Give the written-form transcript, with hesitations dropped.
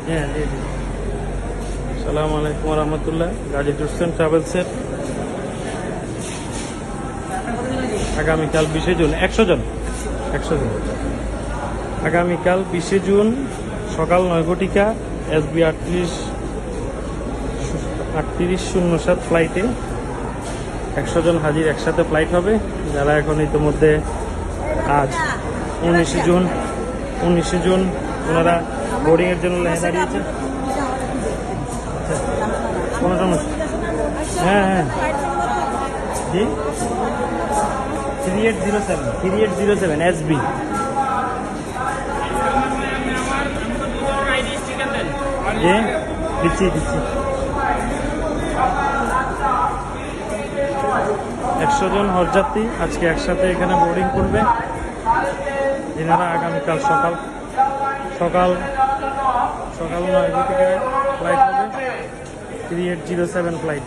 হ্যাঁ জি জি। আসসালামু আলাইকুম রহমতুল্লাহ। গাজী ট্যুরস অ্যান্ড ট্রাভেলসের আগামীকাল 20শে জুন 100 জন আগামীকাল 20শে জুন সকাল 9 ঘটিকা SB 3807 ফ্লাইটে 100 জন হাজির একসাথে ফ্লাইট হবে। যারা এখন ইতিমধ্যে আজ 19শে জুন ওনারা বোর্ডিংয়ের জন্য লাইনে দাঁড়িয়েছেন। কোনো সমস্যা? হ্যাঁ হ্যাঁ জি 3807 SB। জি দিচ্ছি 100 জন হজযাত্রী আজকে একসাথে এখানে বোর্ডিং করবে। এনারা আগামীকাল সকাল 9 ঘটিকায় ফ্লাইট হবে 3807 ফ্লাইট।